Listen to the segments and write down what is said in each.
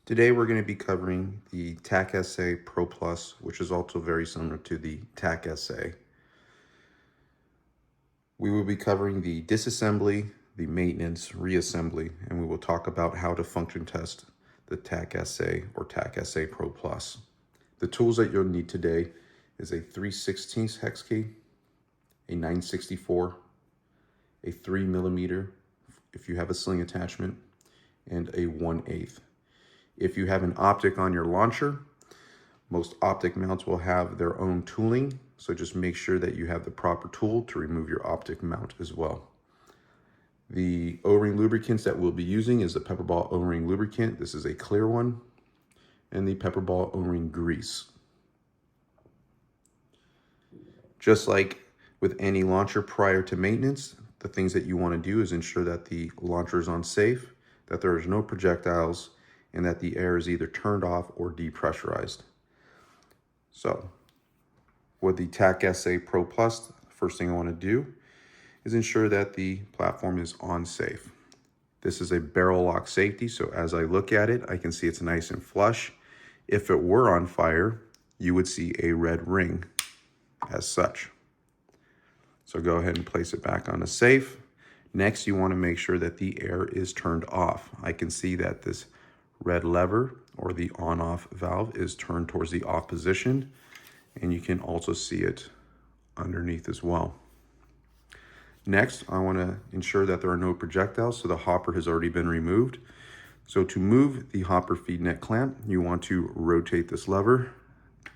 Today we're going to be covering the TAC SA Pro Plus, which is also very similar to the TAC SA. We will be covering the disassembly, the maintenance, reassembly, and we will talk about how to function test the TAC SA or TAC SA Pro Plus. The tools that you'll need today is a 3/16 hex key, a 964, a 3mm if you have a sling attachment, and a 1/8. If you have an optic on your launcher, most optic mounts will have their own tooling, so just make sure that you have the proper tool to remove your optic mount as well. The O-ring lubricants that we'll be using is the PepperBall O-ring lubricant. This is a clear one, and the PepperBall O-ring grease. Just like with any launcher prior to maintenance, the things that you want to do is ensure that the launcher is on safe, that there is no projectiles, and that the air is either turned off or depressurized. So with the TAC SA Pro Plus, the first thing I want to do is ensure that the platform is on safe. This is a barrel lock safety, so as I look at it, I can see it's nice and flush. If it were on fire, you would see a red ring as such. So go ahead and place it back on a safe. Next, you want to make sure that the air is turned off. I can see that this red lever or the on-off valve is turned towards the off position, and you can also see it underneath as well. Next, I want to ensure that there are no projectiles, so the hopper has already been removed. So to move the hopper feed net clamp, you want to rotate this lever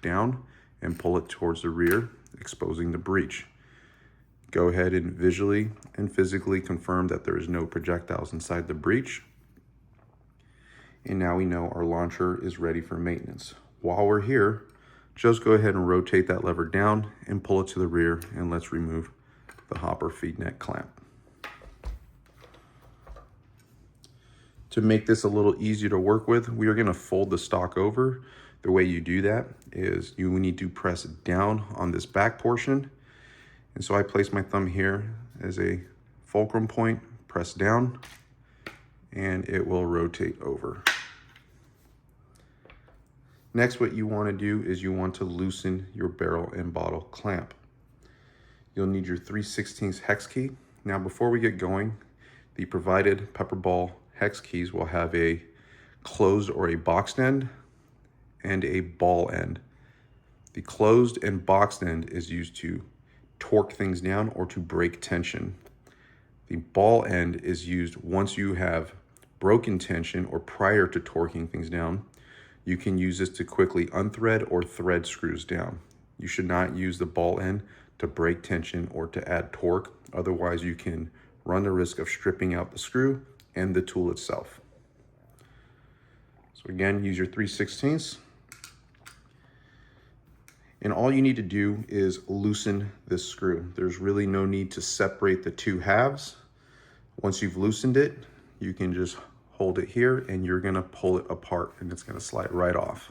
down and pull it towards the rear, exposing the breech. Go ahead and visually and physically confirm that there is no projectiles inside the breech. And now we know our launcher is ready for maintenance. While we're here, just go ahead and rotate that lever down and pull it to the rear, and let's remove the hopper feed net clamp. To make this a little easier to work with, we are going to fold the stock over. The way you do that is you need to press down on this back portion. And so I place my thumb here as a fulcrum point, press down, and it will rotate over. Next, what you want to do is you want to loosen your barrel and bottle clamp. You'll need your 3/16 hex key. Now, before we get going, the provided PepperBall hex keys will have a closed or a boxed end and a ball end. The closed and boxed end is used to torque things down or to break tension. The ball end is used once you have broken tension or prior to torquing things down. You can use this to quickly unthread or thread screws down. You should not use the ball end to break tension or to add torque. Otherwise, you can run the risk of stripping out the screw and the tool itself. So again, use your 3/16. And all you need to do is loosen this screw. There's really no need to separate the two halves. Once you've loosened it, you can just hold it here and you're gonna pull it apart and it's gonna slide right off.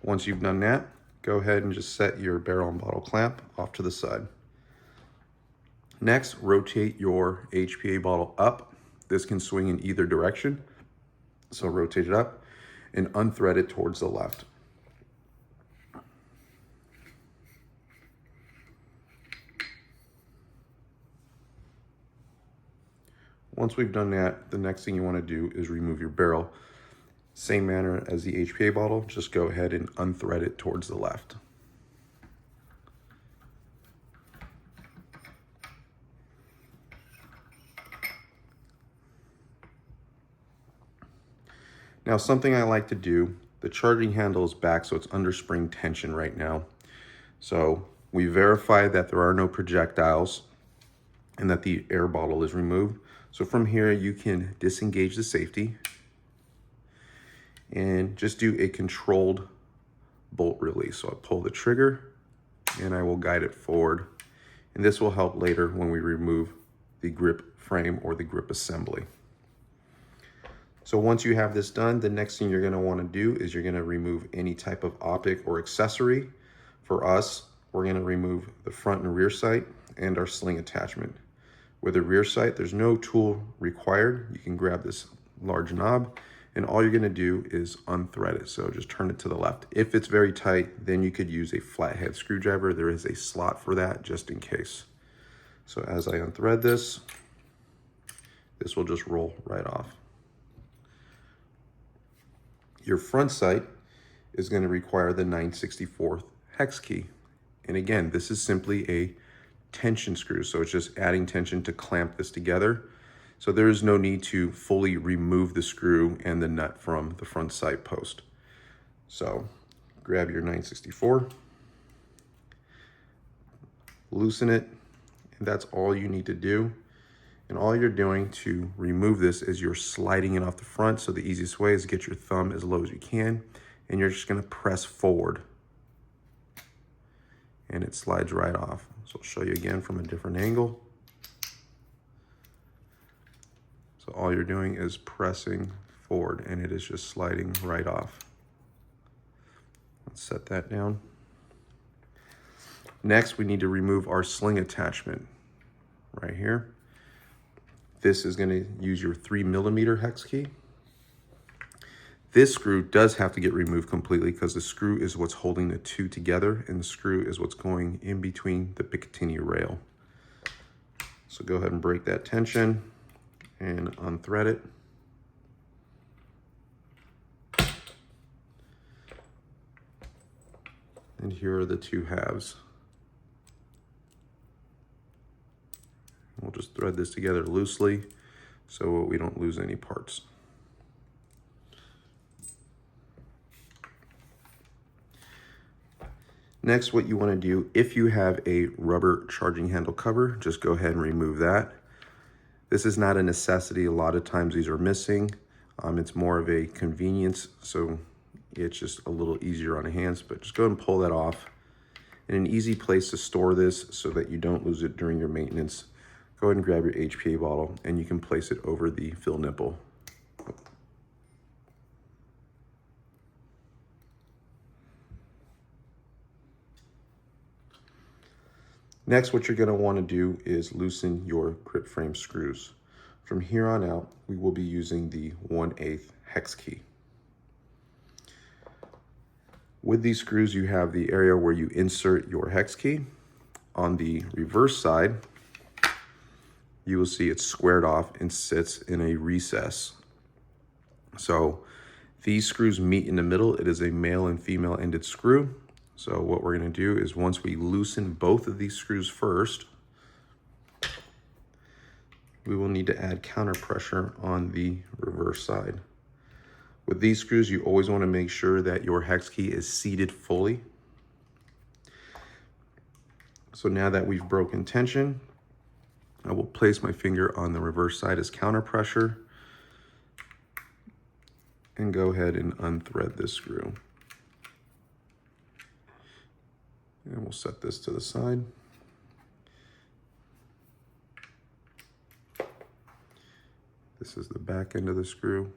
Once you've done that, go ahead and just set your barrel and bottle clamp off to the side. Next, rotate your HPA bottle up. This can swing in either direction. So rotate it up and unthread it towards the left. Once we've done that, the next thing you want to do is remove your barrel. Same manner as the HPA bottle, just go ahead and unthread it towards the left. Now, something I like to do, the charging handle is back, so it's under spring tension right now. So we verify that there are no projectiles and that the air bottle is removed. So from here, you can disengage the safety and just do a controlled bolt release. So I pull the trigger and I will guide it forward. And this will help later when we remove the grip frame or the grip assembly. So once you have this done, the next thing you're gonna wanna do is you're gonna remove any type of optic or accessory. For us, we're gonna remove the front and rear sight and our sling attachment. With the rear sight, there's no tool required. You can grab this large knob And all you're gonna do is unthread it. So just turn it to the left. If it's very tight, then you could use a flathead screwdriver. There is a slot for that just in case. So as I unthread this, this will just roll right off. Your front sight is going to require the 9/64 hex key. And again, this is simply a tension screw. So it's just adding tension to clamp this together. So there is no need to fully remove the screw and the nut from the front sight post. So grab your 9/64, loosen it, and that's all you need to do. And all you're doing to remove this is you're sliding it off the front. So the easiest way is to get your thumb as low as you can, and you're just gonna press forward. And it slides right off. So I'll show you again from a different angle. So all you're doing is pressing forward, and it is just sliding right off. Let's set that down. Next, we need to remove our sling attachment right here. This is going to use your 3mm hex key. This screw does have to get removed completely because the screw is what's holding the two together, and the screw is what's going in between the Picatinny rail. So go ahead and break that tension and unthread it. And here are the two halves. We'll just thread this together loosely so we don't lose any parts. Next, what you want to do, if you have a rubber charging handle cover, just go ahead and remove that. This is not a necessity. A lot of times these are missing. It's more of a convenience, so it's just a little easier on the hands, but just go ahead and pull that off. And an easy place to store this so that you don't lose it during your maintenance, go ahead and grab your HPA bottle and you can place it over the fill nipple. Next, what you're going to want to do is loosen your grip frame screws. From here on out, we will be using the 1/8 hex key. With these screws, you have the area where you insert your hex key. On the reverse side, you will see it's squared off and sits in a recess. So these screws meet in the middle. It is a male and female ended screw. So what we're going to do is once we loosen both of these screws first, we will need to add counter pressure on the reverse side. With these screws, you always want to make sure that your hex key is seated fully. So now that we've broken tension, I will place my finger on the reverse side as counter pressure and go ahead and unthread this screw. And we'll set this to the side. This is the back end of the screw.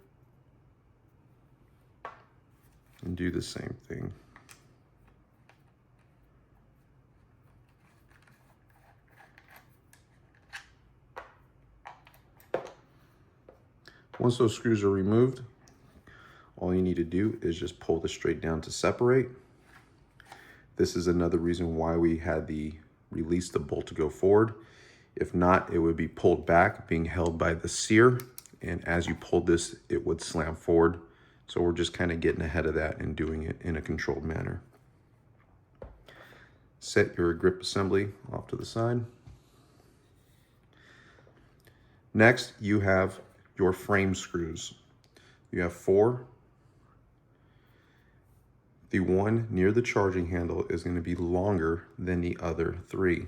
And do the same thing. Once those screws are removed, all you need to do is just pull this straight down to separate. This is another reason why we had the release the bolt to go forward. If not, it would be pulled back, being held by the sear. And as you pulled this, it would slam forward. So we're just kind of getting ahead of that and doing it in a controlled manner. Set your grip assembly off to the side. Next, you have your frame screws. You have 4. The one near the charging handle is going to be longer than the other 3.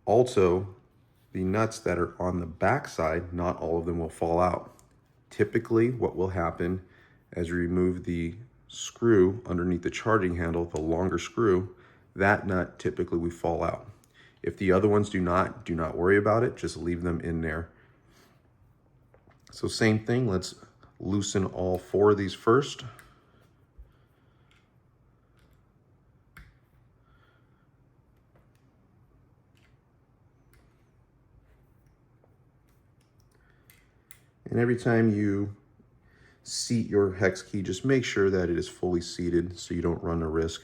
Also, the nuts that are on the back side, not all of them will fall out. Typically, what will happen as you remove the screw underneath the charging handle, the longer screw, that nut typically will fall out. If the other ones do not worry about it, just leave them in there. So same thing, let's loosen all 4 of these first. And every time you seat your hex key, just make sure that it is fully seated so you don't run the risk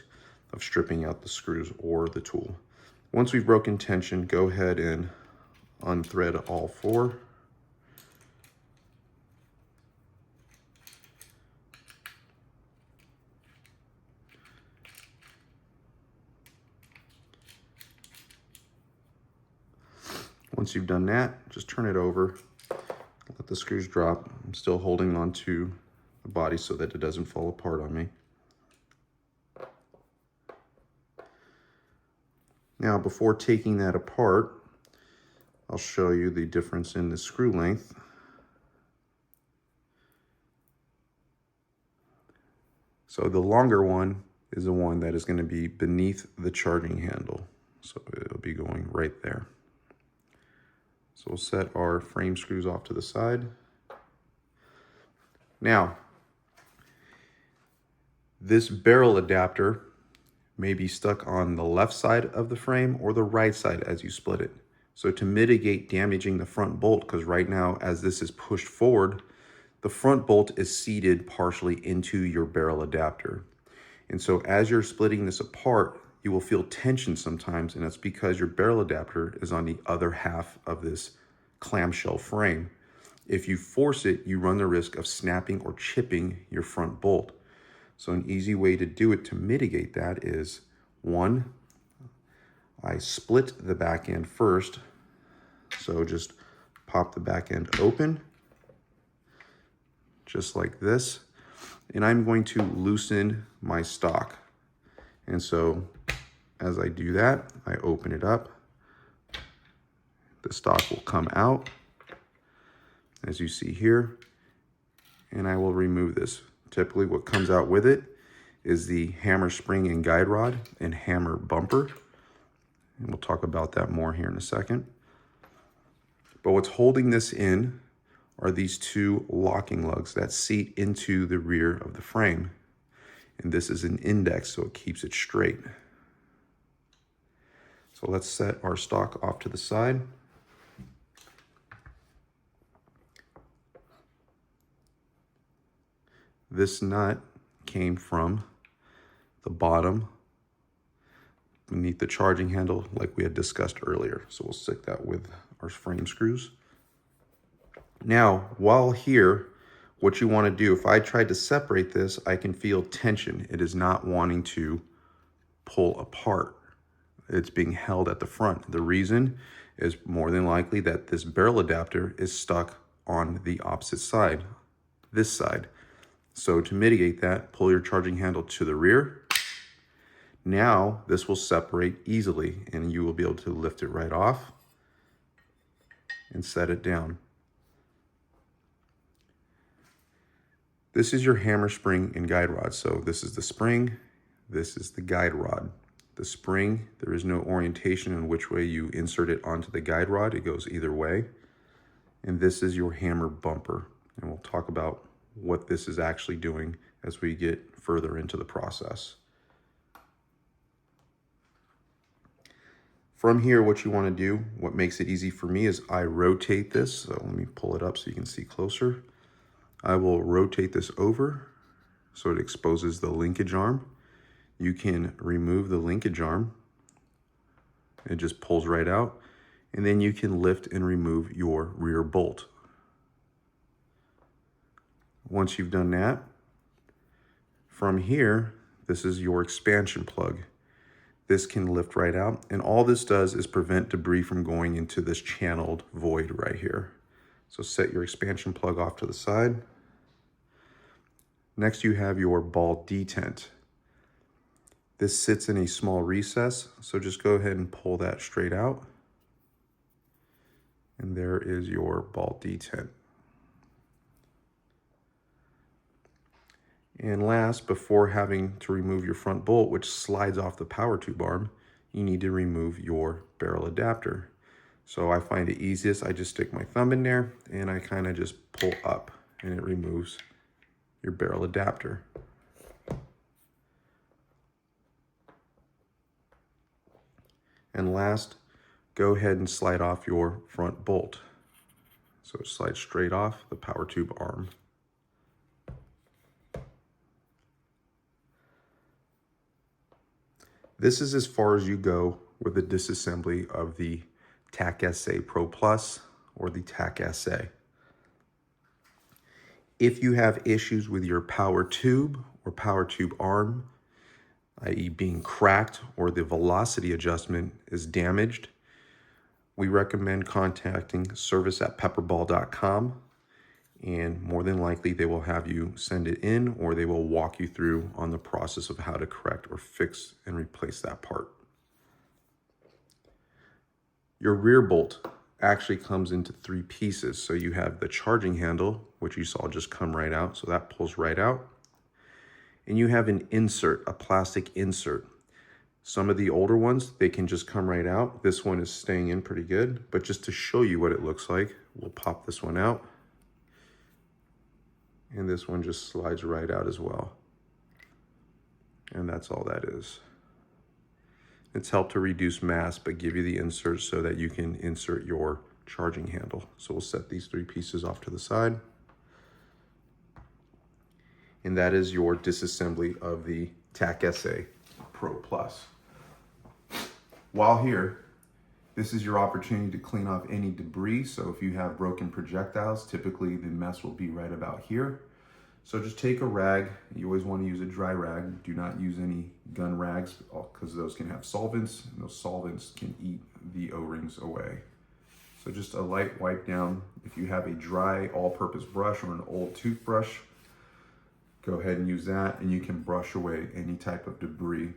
of stripping out the screws or the tool. Once we've broken tension, go ahead and unthread all four. Once you've done that, just turn it over, let the screws drop. I'm still holding on to the body so that it doesn't fall apart on me. Now, before taking that apart, I'll show you the difference in the screw length. So the longer one is the one that is going to be beneath the charging handle. So it'll be going right there. So we'll set our frame screws off to the side. Now, this barrel adapter may be stuck on the left side of the frame or the right side as you split it. So to mitigate damaging the front bolt, because right now as this is pushed forward, the front bolt is seated partially into your barrel adapter. And so as you're splitting this apart, you will feel tension sometimes, and that's because your barrel adapter is on the other half of this clamshell frame. If you force it, you run the risk of snapping or chipping your front bolt. So an easy way to do it to mitigate that is, one, I split the back end first. So just pop the back end open, just like this. And I'm going to loosen my stock. And so as I do that, I open it up. The stock will come out, as you see here, and I will remove this. Typically what comes out with it is the hammer spring and guide rod and hammer bumper. And we'll talk about that more here in a second. But what's holding this in are these two locking lugs that seat into the rear of the frame. And this is an index, so it keeps it straight. So let's set our stock off to the side. This nut came from the bottom beneath the charging handle like we had discussed earlier. So we'll stick that with our frame screws. Now, while here, what you want to do, if I tried to separate this, I can feel tension. It is not wanting to pull apart. It's being held at the front. The reason is more than likely that this barrel adapter is stuck on the opposite side, this side. So to mitigate that, pull your charging handle to the rear. Now this will separate easily and you will be able to lift it right off and set it down. This is your hammer spring and guide rod. So this is the spring, this is the guide rod. The spring, there is no orientation in which way you insert it onto the guide rod. It goes either way. And this is your hammer bumper. And we'll talk about what this is actually doing as we get further into the process. From here, what you want to do, what makes it easy for me is I rotate this. So let me pull it up so you can see closer. I will rotate this over so it exposes the linkage arm. You can remove the linkage arm. It just pulls right out. And then you can lift and remove your rear bolt. Once you've done that, from here, this is your expansion plug. This can lift right out, and all this does is prevent debris from going into this channeled void right here. So set your expansion plug off to the side. Next, you have your ball detent. This sits in a small recess, so just go ahead and pull that straight out. And there is your ball detent. And last, before having to remove your front bolt, which slides off the power tube arm, you need to remove your barrel adapter. So I find it easiest, I just stick my thumb in there and I kind of just pull up and it removes your barrel adapter. And last, go ahead and slide off your front bolt. So it slides straight off the power tube arm. This is as far as you go with the disassembly of the TAC SA Pro Plus or the TAC SA. If you have issues with your power tube or power tube arm, i.e. being cracked or the velocity adjustment is damaged, we recommend contacting service@pepperball.com, and more than likely they will have you send it in, or they will walk you through on the process of how to correct or fix and replace that part. Your rear bolt actually comes into 3 pieces. So you have the charging handle, which you saw just come right out. So that pulls right out. And you have an insert, a plastic insert. Some of the older ones, they can just come right out. This one is staying in pretty good, but just to show you what it looks like, we'll pop this one out. And this one just slides right out as well. And that's all that is. It's helped to reduce mass, but give you the insert so that you can insert your charging handle. So we'll set these 3 pieces off to the side. And that is your disassembly of the TAC SA Pro Plus. While here, this is your opportunity to clean off any debris. So if you have broken projectiles, typically the mess will be right about here. So just take a rag. You always want to use a dry rag. Do not use any gun rags because those can have solvents, and those solvents can eat the O-rings away. So just a light wipe down. If you have a dry all-purpose brush or an old toothbrush, go ahead and use that, and you can brush away any type of debris.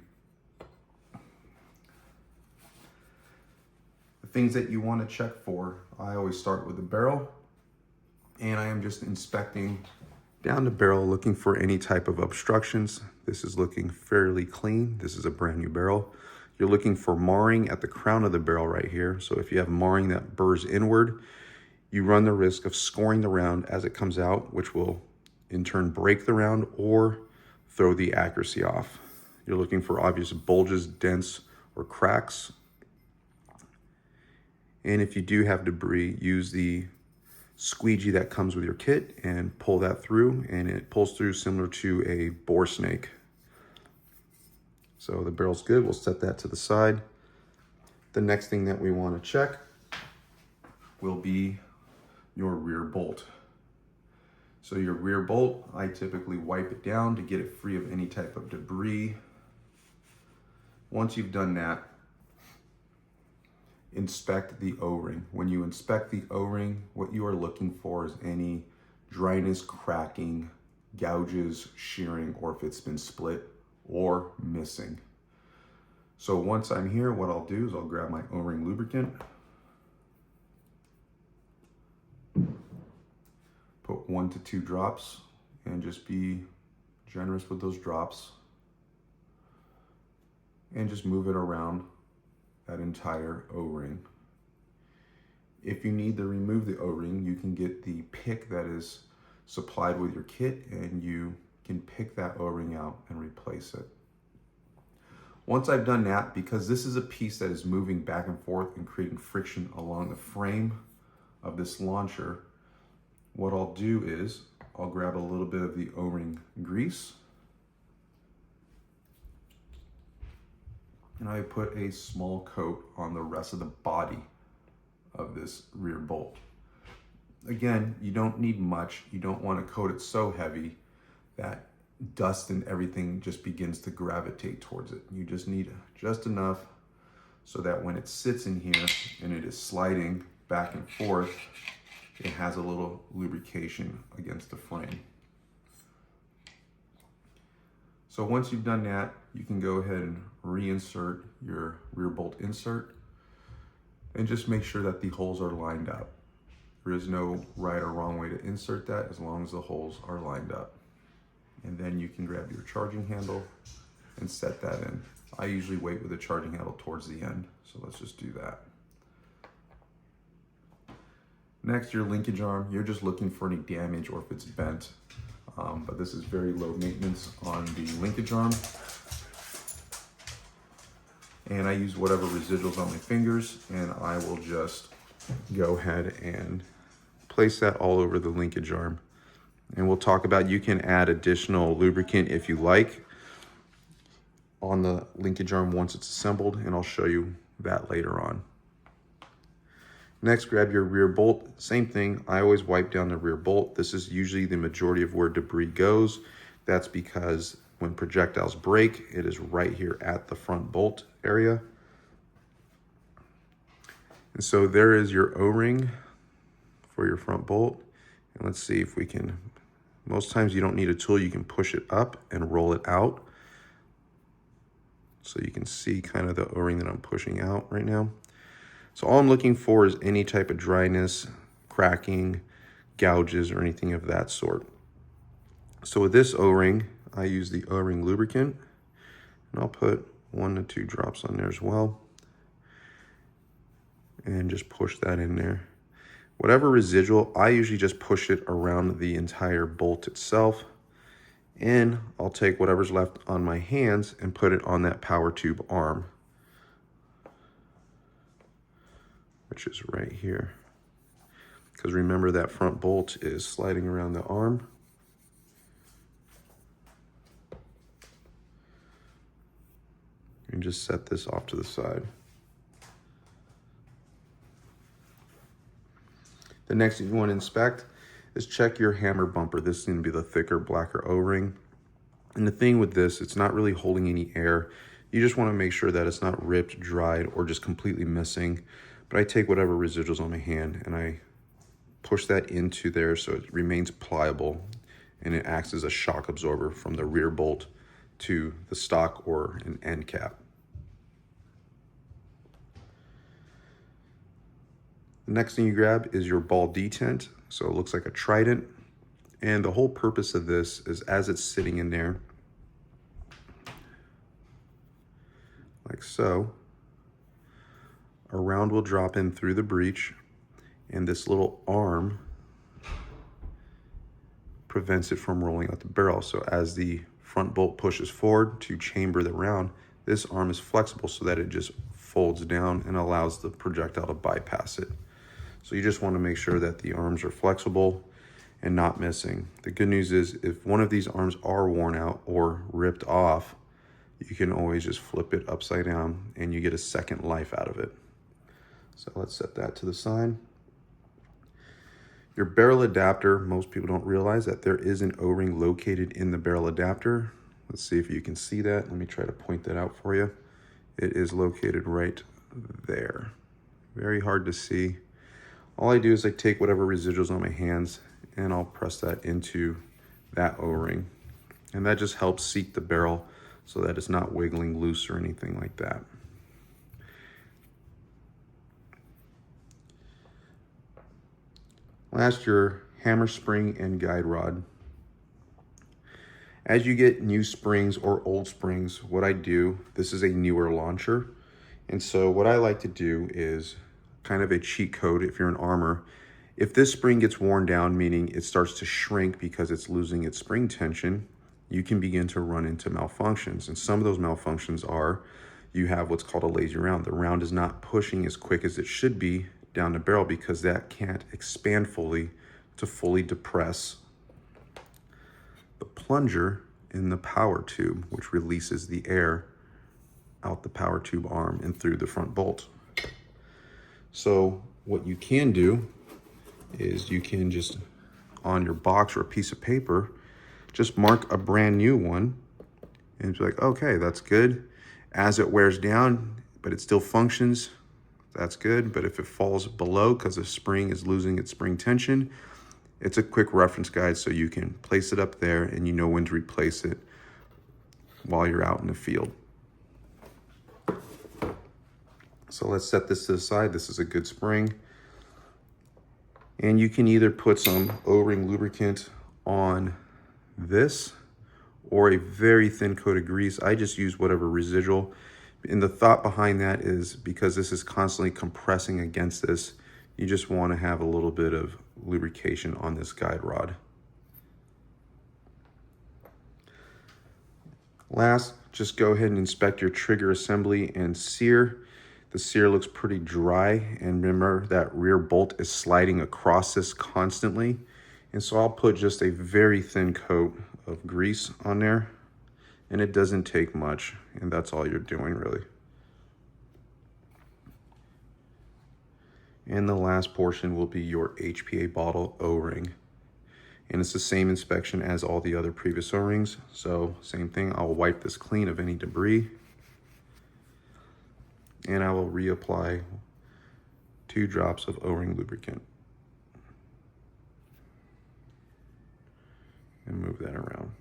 The things that you want to check for, I always start with the barrel, and I am just inspecting down the barrel, looking for any type of obstructions. This is looking fairly clean. This is a brand new barrel. You're looking for marring at the crown of the barrel right here. So if you have marring that burrs inward, you run the risk of scoring the round as it comes out, which will in turn break the round or throw the accuracy off. You're looking for obvious bulges, dents, or cracks. And if you do have debris, use the squeegee that comes with your kit and pull that through, and it pulls through similar to a bore snake. So the barrel's good. We'll set that to the side. The next thing that we want to check will be your rear bolt. So your rear bolt, I typically wipe it down to get it free of any type of debris. Once you've done that, inspect the O-ring. When you inspect the O-ring, what you are looking for is any dryness, cracking, gouges, shearing, or if it's been split or missing. So once I'm here, what I'll do is I'll grab my O-ring lubricant, put 1 to 2 drops, and just be generous with those drops, and just move it around that entire O-ring. If you need to remove the O-ring, you can get the pick that is supplied with your kit, and you can pick that O-ring out and replace it. Once I've done that, because this is a piece that is moving back and forth and creating friction along the frame of this launcher, what I'll do is I'll grab a little bit of the O-ring grease, and I put a small coat on the rest of the body of this rear bolt. Again, you don't need much. You don't want to coat it so heavy that dust and everything just begins to gravitate towards it. You just need just enough so that when it sits in here and it is sliding back and forth, it has a little lubrication against the frame. So once you've done that, you can go ahead and reinsert your rear bolt insert, and just make sure that the holes are lined up. There is no right or wrong way to insert that as long as the holes are lined up. And then you can grab your charging handle and set that in. I usually wait with the charging handle towards the end, so let's just do that. Next, your linkage arm. You're just looking for any damage or if it's bent. But this is very low maintenance on the linkage arm. And I use whatever residuals on my fingers, and I will just go ahead and place that all over the linkage arm. And we'll talk about, you can add additional lubricant if you like. on the linkage arm once it's assembled, and I'll show you that later on. Next, grab your rear bolt. Same thing, I always wipe down the rear bolt. This is usually the majority of where debris goes. That's because when projectiles break, it is right here at the front bolt area. And so there is your O-ring for your front bolt. And let's see if we can, most times you don't need a tool, you can push it up and roll it out. So you can see kind of the O-ring that I'm pushing out right now. So all I'm looking for is any type of dryness, cracking, gouges, or anything of that sort. So with this O-ring, I use the O-ring lubricant, and I'll put 1 to 2 drops on there as well. And just push that in there. Whatever residual, I usually just push it around the entire bolt itself. And I'll take whatever's left on my hands and put it on that power tube arm, which is right here. Because remember, that front bolt is sliding around the arm. And just set this off to the side. The next thing you want to inspect is check your hammer bumper. This is going to be the thicker, blacker O-ring. And the thing with this, it's not really holding any air. You just want to make sure that it's not ripped, dried, or just completely missing. But I take whatever residuals on my hand and I push that into there so it remains pliable, and it acts as a shock absorber from the rear bolt to the stock or an end cap. The next thing you grab is your ball detent. So it looks like a trident. And the whole purpose of this is, as it's sitting in there, like so, a round will drop in through the breech, and this little arm prevents it from rolling out the barrel. So as the front bolt pushes forward to chamber the round, this arm is flexible so that it just folds down and allows the projectile to bypass it. So you just want to make sure that the arms are flexible and not missing. The good news is, if one of these arms are worn out or ripped off, you can always just flip it upside down and you get a second life out of it. So let's set that to the side. Your barrel adapter, most people don't realize that there is an O-ring located in the barrel adapter. Let's see if you can see that. Let me try to point that out for you. It is located right there. Very hard to see. All I do is I take whatever residuals on my hands and I'll press that into that O-ring. And that just helps seat the barrel so that it's not wiggling loose or anything like that. Last, your hammer spring and guide rod. As you get new springs or old springs, what I do, this is a newer launcher. And so what I like to do is kind of a cheat code if you're an armor. If this spring gets worn down, meaning it starts to shrink because it's losing its spring tension, you can begin to run into malfunctions. And some of those malfunctions are, you have what's called a lazy round. The round is not pushing as quick as it should be down the barrel because that can't expand fully to fully depress the plunger in the power tube, which releases the air out the power tube arm and through the front bolt. So what you can do is you can just, on your box or a piece of paper, just mark a brand new one and be like, okay, that's good. As it wears down, but it still functions, that's good. But if it falls below because the spring is losing its spring tension, it's a quick reference guide so you can place it up there and you know when to replace it while you're out in the field. So let's set this to the side. This is a good spring. And you can either put some O-ring lubricant on this or a very thin coat of grease. I just use whatever residual. And the thought behind that is because this is constantly compressing against this, you just want to have a little bit of lubrication on this guide rod. Last, just go ahead and inspect your trigger assembly and sear. The sear looks pretty dry, and remember that rear bolt is sliding across this constantly. And so I'll put just a very thin coat of grease on there, And it doesn't take much, and that's all you're doing really. And the last portion will be your HPA bottle O-ring. And it's the same inspection as all the other previous O-rings. So same thing, I'll wipe this clean of any debris. And I will reapply 2 drops of O-ring lubricant. And move that around.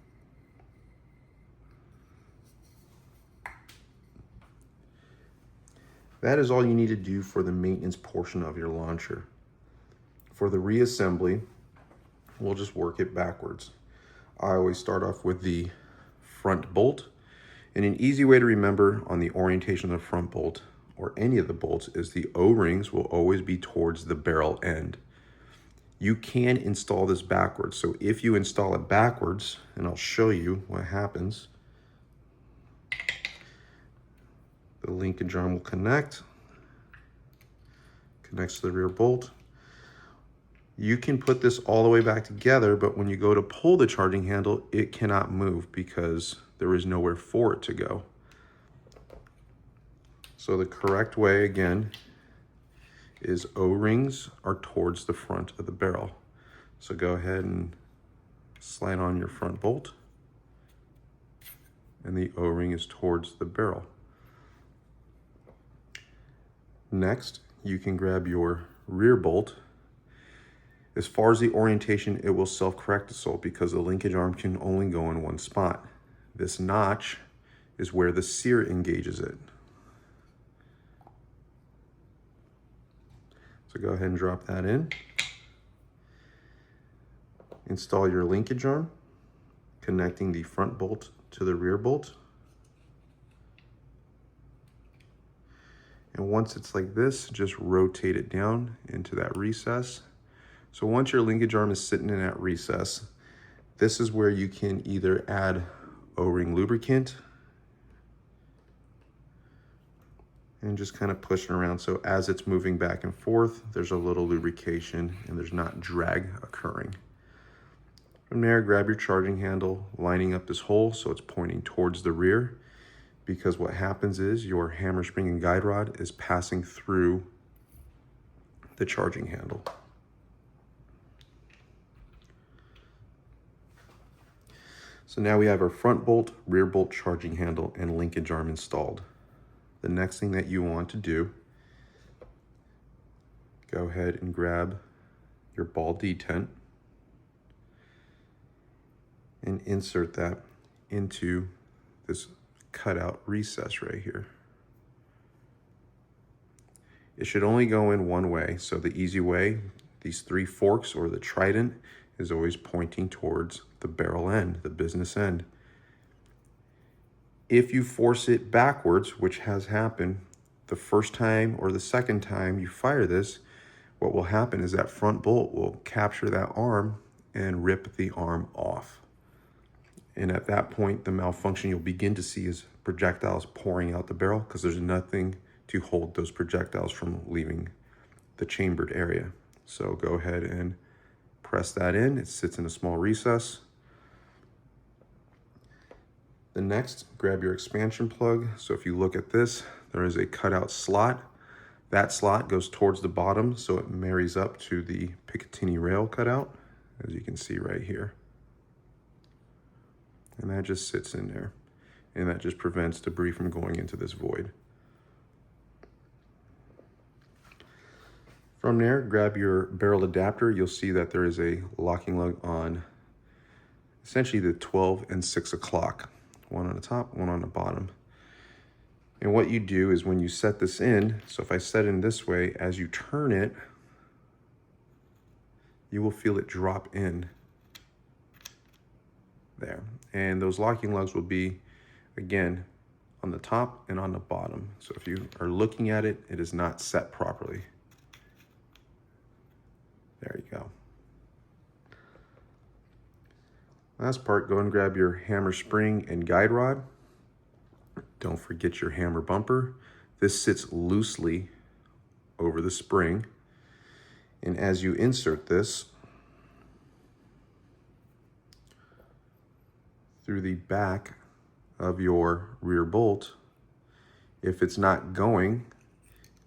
That is all you need to do for the maintenance portion of your launcher. For the reassembly, we'll just work it backwards. I always start off with the front bolt. And an easy way to remember on the orientation of the front bolt or any of the bolts is the O-rings will always be towards the barrel end. You can install this backwards. So if you install it backwards, and I'll show you what happens, the linkage arm will connects to the rear bolt. You can put this all the way back together, but when you go to pull the charging handle, it cannot move because there is nowhere for it to go. So the correct way, again, is O-rings are towards the front of the barrel. So go ahead and slide on your front bolt, and the O-ring is towards the barrel. Next, you can grab your rear bolt. As far as the orientation, it will self-correct itself because the linkage arm can only go in one spot. This notch is where the sear engages it. So go ahead and drop that in. Install your linkage arm, connecting the front bolt to the rear bolt. And once it's like this, just rotate it down into that recess. So once your linkage arm is sitting in that recess, this is where you can either add O-ring lubricant and just kind of push it around. So as it's moving back and forth, there's a little lubrication and there's not drag occurring. From there, grab your charging handle, lining up this hole so it's pointing towards the rear, because what happens is your hammer spring and guide rod is passing through the charging handle. So now we have our front bolt, rear bolt charging handle, and linkage arm installed. The next thing that you want to do, go ahead and grab your ball detent and insert that into this cutout recess right here. It should only go in one way. So the easy way, these 3 forks or the trident is always pointing towards the barrel end, the business end. If you force it backwards, which has happened, the first time or the second time you fire this, what will happen is that front bolt will capture that arm and rip the arm off. And at that point, the malfunction you'll begin to see is projectiles pouring out the barrel because there's nothing to hold those projectiles from leaving the chambered area. So go ahead and press that in. It sits in a small recess. The next, grab your expansion plug. So if you look at this, there is a cutout slot. That slot goes towards the bottom, so it marries up to the Picatinny rail cutout, as you can see right here. And that just sits in there. And that just prevents debris from going into this void. From there, grab your barrel adapter. You'll see that there is a locking lug on essentially the 12 and 6 o'clock. One on the top, one on the bottom. And what you do is when you set this in, so if I set it in this way, as you turn it, you will feel it drop in there. And those locking lugs will be, again, on the top and on the bottom. So if you are looking at it, it is not set properly. There you go. Last part, go and grab your hammer spring and guide rod. Don't forget your hammer bumper. This sits loosely over the spring. And as you insert this through the back of your rear bolt, if it's not going,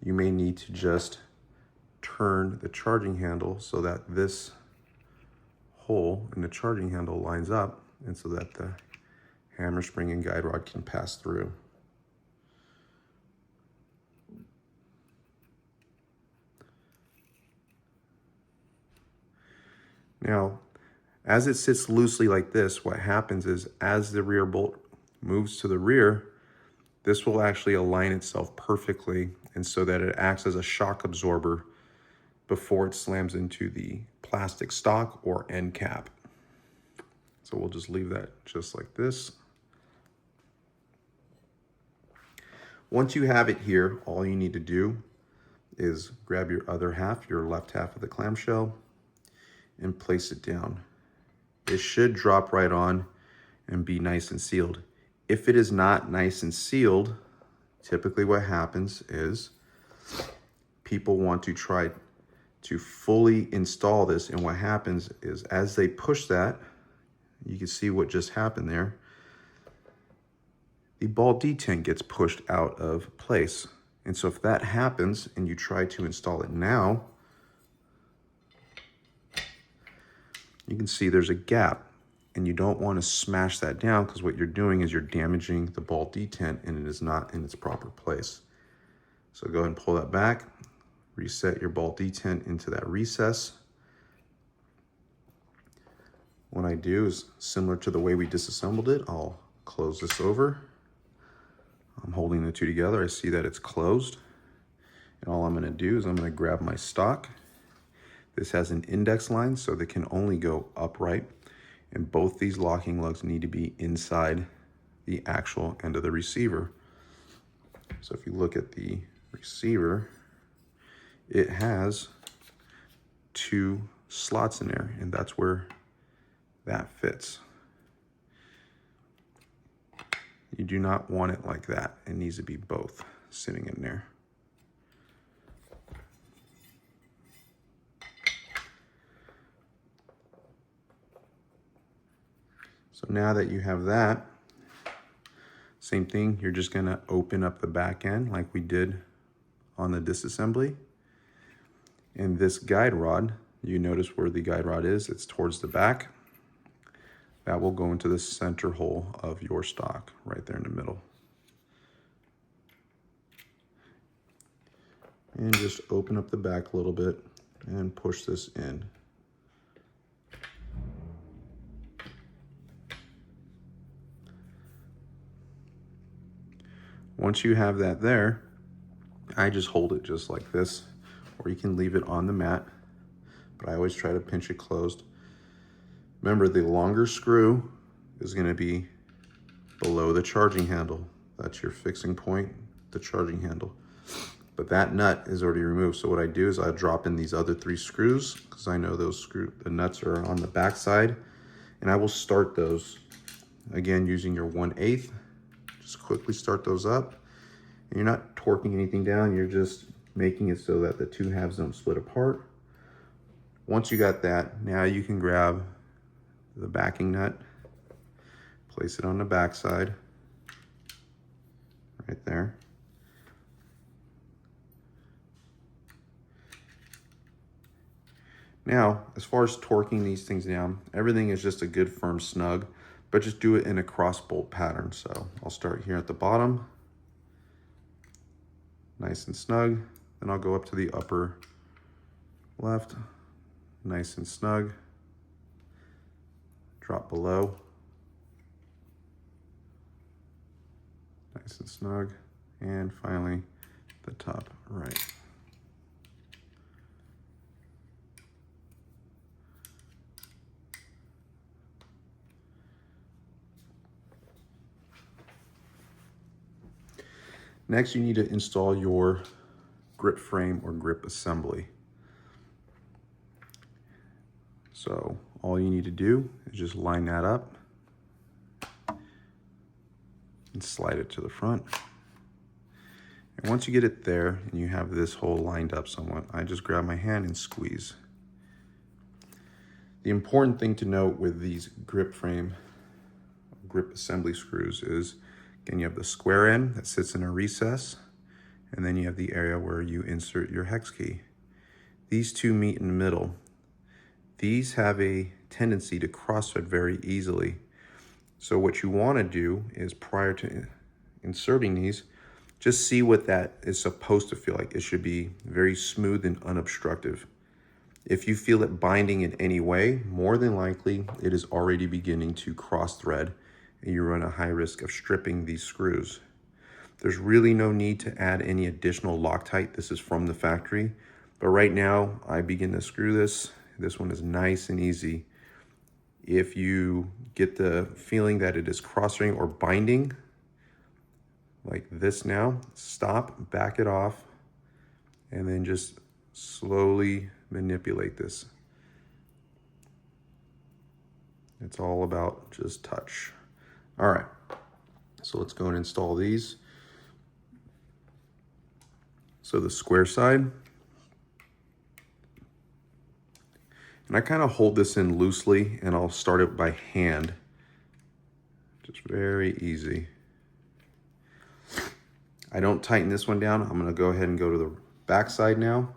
you may need to just turn the charging handle so that this hole in the charging handle lines up, and so that the hammer spring and guide rod can pass through. Now, as it sits loosely like this, what happens is as the rear bolt moves to the rear, this will actually align itself perfectly, and so that it acts as a shock absorber before it slams into the plastic stock or end cap. So we'll just leave that just like this. Once you have it here, all you need to do is grab your other half, your left half of the clamshell, and place it down. It should drop right on and be nice and sealed. If it is not nice and sealed, typically what happens is people want to try to fully install this, and what happens is as they push that, you can see what just happened there. The ball detent gets pushed out of place. And so if that happens and you try to install it now, you can see there's a gap, and you don't want to smash that down, because what you're doing is you're damaging the ball detent and it is not in its proper place. So go ahead and pull that back, reset your ball detent into that recess. What I do is similar to the way we disassembled it. I'll close this over. I'm holding the two together. I see that it's closed. And all I'm going to do is I'm going to grab my stock. This has an index line, so they can only go upright. And both these locking lugs need to be inside the actual end of the receiver. So if you look at the receiver, it has 2 slots in there, and that's where that fits. You do not want it like that. It needs to be both sitting in there. So now that you have that, same thing, you're just gonna open up the back end like we did on the disassembly. And this guide rod, you notice where the guide rod is, it's towards the back. That will go into the center hole of your stock, right there in the middle. And just open up the back a little bit and push this in. Once you have that there, I just hold it just like this, or you can leave it on the mat, but I always try to pinch it closed. Remember, the longer screw is going to be below the charging handle. That's your fixing point, the charging handle. But that nut is already removed. So what I do is I drop in these other 3 screws, because I know the nuts are on the back side, and I will start those again using your 1/8. Just quickly start those up. And you're not torquing anything down, you're just making it so that the 2 halves don't split apart. Once you got that, now you can grab the backing nut, place it on the back side, right there. Now, as far as torquing these things down, everything is just a good firm snug, but just do it in a cross bolt pattern. So I'll start here at the bottom, nice and snug. Then I'll go up to the upper left, nice and snug. Drop below, nice and snug. And finally, the top right. Next, you need to install your grip frame or grip assembly. So all you need to do is just line that up and slide it to the front. And once you get it there and you have this hole lined up somewhat, I just grab my hand and squeeze. The important thing to note with these grip frame, grip assembly screws is, again, you have the square end that sits in a recess, and then you have the area where you insert your hex key. These two meet in the middle. These have a tendency to cross-thread very easily. So what you want to do is, prior to inserting these, just see what that is supposed to feel like. It should be very smooth and unobstructive. If you feel it binding in any way, more than likely it is already beginning to cross-thread, and you run a high risk of stripping these screws. There's really no need to add any additional Loctite. This is from the factory. But right now, I begin to screw this. This one is nice and easy. If you get the feeling that it is cross-threading or binding, like this now, stop, back it off, and then just slowly manipulate this. It's all about just touch. All right, so let's go and install these. So the square side, and I kind of hold this in loosely, and I'll start it by hand. Just very easy. I don't tighten this one down. I'm gonna go ahead and go to the back side now,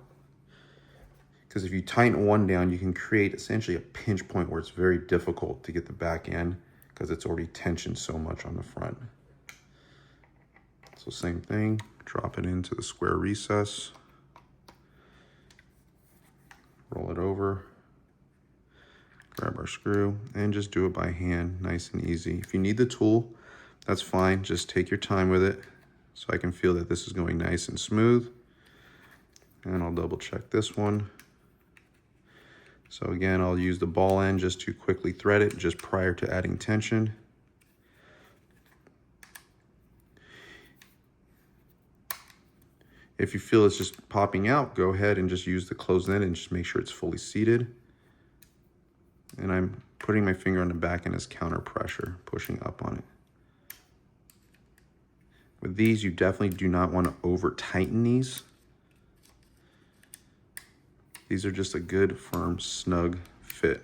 because if you tighten one down, you can create essentially a pinch point where it's very difficult to get the back end because it's already tensioned so much on the front. So same thing, drop it into the square recess, roll it over, grab our screw, and just do it by hand, nice and easy. If you need the tool, that's fine. Just take your time with it so I can feel that this is going nice and smooth. And I'll double check this one. So again, I'll use the ball end just to quickly thread it just prior to adding tension. If you feel it's just popping out, go ahead and just use the closed end and just make sure it's fully seated. And I'm putting my finger on the back end as counter pressure, pushing up on it. With these, you definitely do not want to over tighten these. These are just a good, firm, snug fit.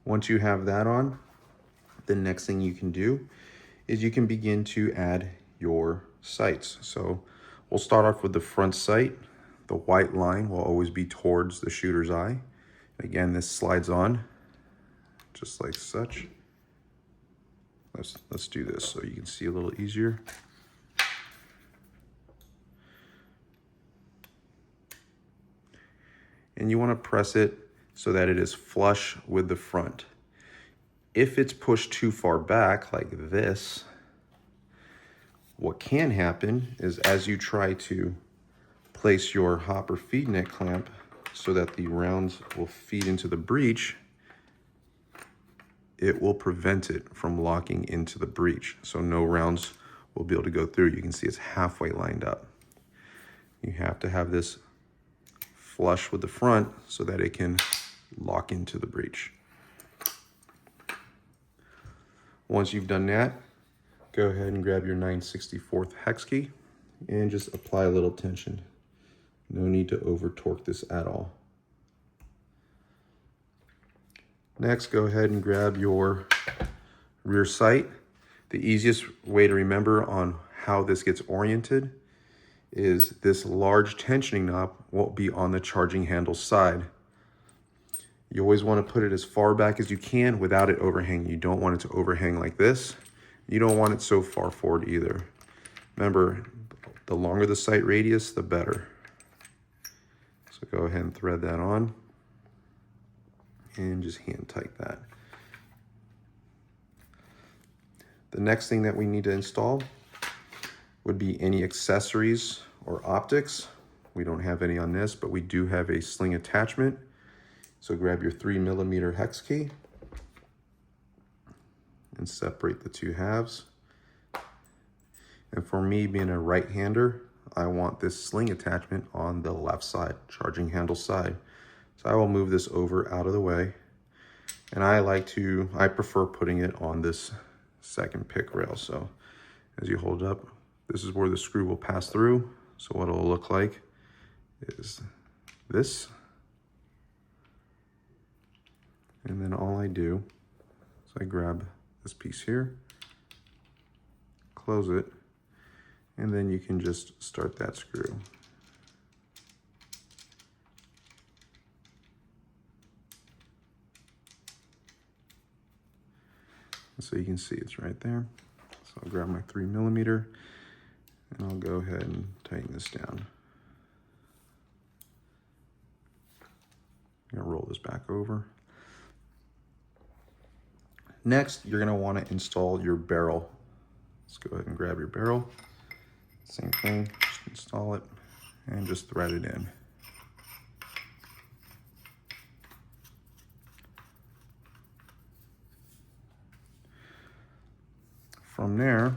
Once you have that on, the next thing you can do is you can begin to add your sights. So we'll start off with the front sight. The white line will always be towards the shooter's eye. Again, this slides on just like such. Let's do this so you can see a little easier. And you want to press it so that it is flush with the front. If it's pushed too far back like this, what can happen is as you try to place your hopper feed neck clamp so that the rounds will feed into the breech, it will prevent it from locking into the breech. So no rounds will be able to go through. You can see it's halfway lined up. You have to have this flush with the front so that it can lock into the breech. Once you've done that, go ahead and grab your 9/64 hex key and just apply a little tension. No need to over torque this at all. Next, go ahead and grab your rear sight. The easiest way to remember on how this gets oriented is this large tensioning knob will be on the charging handle side. You always want to put it as far back as you can without it overhanging. You don't want it to overhang like this. You don't want it so far forward either. Remember, the longer the sight radius, the better. So go ahead and thread that on and just hand tight that. The next thing that we need to install would be any accessories or optics. We don't have any on this, but we do have a sling attachment. So grab your 3mm hex key and separate the two halves. And for me, being a right-hander, I want this sling attachment on the left side, charging handle side. So I will move this over out of the way. And I prefer putting it on this second pick rail. So as you hold up, this is where the screw will pass through. So what it'll look like is this. And then all I do is I grab this piece here, close it, and then you can just start that screw. So you can see it's right there. So I'll grab my 3mm and I'll go ahead and tighten this down. I'm gonna roll this back over. Next, you're gonna wanna install your barrel. Let's go ahead and grab your barrel. Same thing, just install it and just thread it in. From there,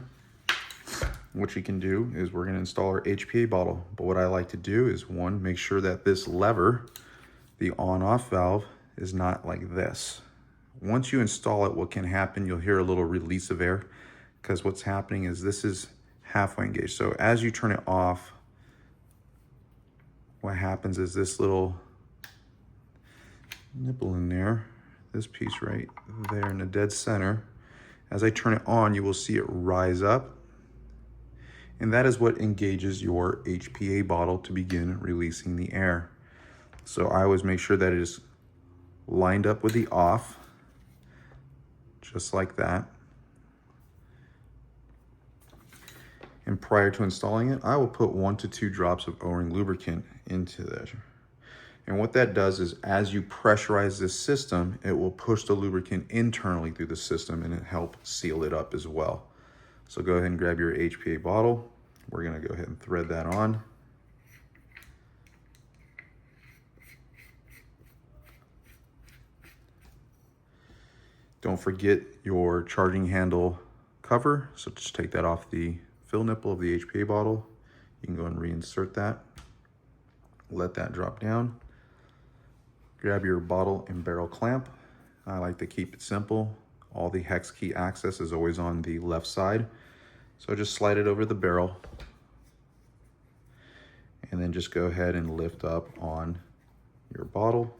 what you can do is we're gonna install our HPA bottle. But what I like to do is, one, make sure that this lever, the on-off valve, is not like this. Once you install it, what can happen, you'll hear a little release of air, because what's happening is this is halfway engaged. So as you turn it off, what happens is this little nipple in there, this piece right there in the dead center, as I turn it on, you will see it rise up. And that is what engages your HPA bottle to begin releasing the air. So I always make sure that it is lined up with the off, just like that. And prior to installing it, I will put 1 to 2 drops of O-ring lubricant into there. And what that does is, as you pressurize this system, it will push the lubricant internally through the system and it helps seal it up as well. So go ahead and grab your HPA bottle. We're gonna go ahead and thread that on. Don't forget your charging handle cover. So just take that off the fill nipple of the HPA bottle. You can go and reinsert that. Let that drop down. Grab your bottle and barrel clamp. I like to keep it simple. All the hex key access is always on the left side. So just slide it over the barrel and then just go ahead and lift up on your bottle.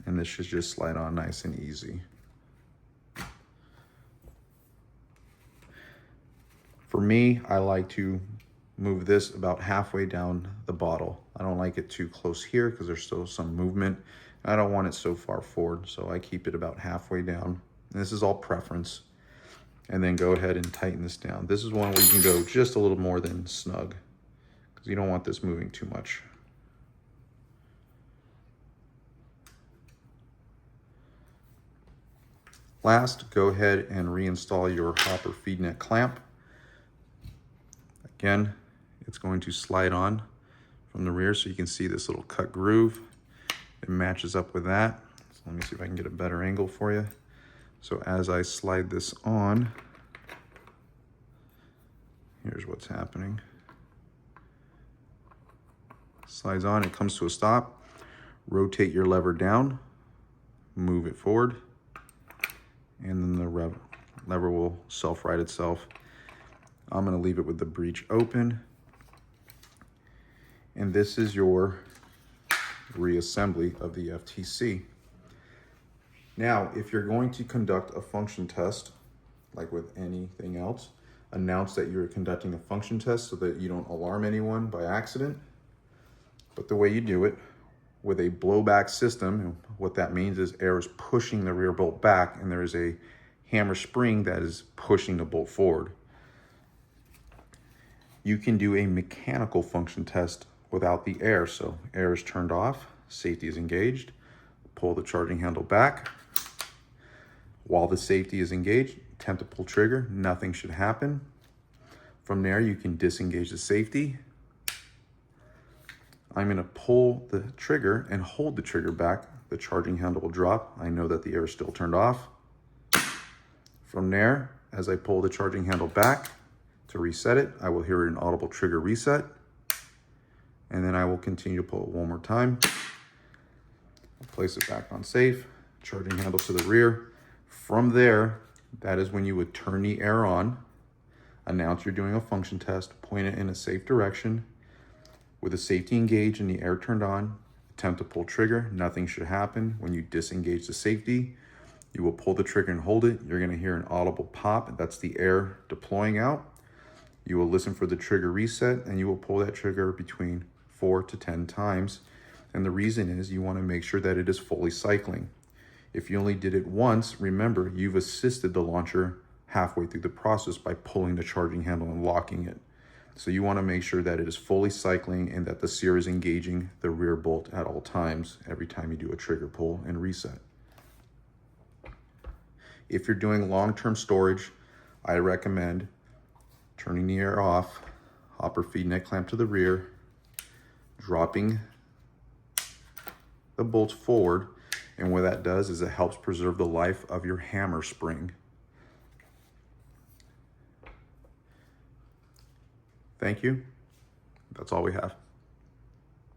And this should just slide on nice and easy. For me, I like to move this about halfway down the bottle. I don't like it too close here because there's still some movement. I don't want it so far forward, so I keep it about halfway down. And this is all preference. And then go ahead and tighten this down. This is one where you can go just a little more than snug, because you don't want this moving too much. Last, go ahead and reinstall your hopper feed net clamp. Again, it's going to slide on from the rear, so you can see this little cut groove. It matches up with that. So let me see if I can get a better angle for you. So as I slide this on, here's what's happening. Slides on, it comes to a stop. Rotate your lever down, move it forward, and then the lever will self-right itself. I'm gonna leave it with the breech open. And this is your reassembly of the FTC. Now, if you're going to conduct a function test, like with anything else, announce that you're conducting a function test so that you don't alarm anyone by accident. But the way you do it, with a blowback system, what that means is air is pushing the rear bolt back and there is a hammer spring that is pushing the bolt forward. You can do a mechanical function test without the air. So air is turned off, safety is engaged, pull the charging handle back. While the safety is engaged, attempt to pull trigger, nothing should happen. From there, you can disengage the safety. I'm gonna pull the trigger and hold the trigger back. The charging handle will drop. I know that the air is still turned off. From there, as I pull the charging handle back to reset it, I will hear an audible trigger reset. And then I will continue to pull it one more time. I'll place it back on safe, charging handle to the rear. From there, that is when you would turn the air on, announce you're doing a function test, point it in a safe direction, With the safety engaged and the air turned on, attempt to pull trigger. Nothing should happen. When you disengage the safety, you will pull the trigger and hold it. You're going to hear an audible pop. That's the air deploying out. You will listen for the trigger reset, and you will pull that trigger between 4 to 10 times. And the reason is you want to make sure that it is fully cycling. If you only did it once, remember, you've assisted the launcher halfway through the process by pulling the charging handle and locking it. So you want to make sure that it is fully cycling and that the sear is engaging the rear bolt at all times every time you do a trigger pull and reset. If you're doing long-term storage, I recommend turning the air off, hopper feed neck clamp to the rear, dropping the bolts forward, and what that does is it helps preserve the life of your hammer spring. Thank you. That's all we have.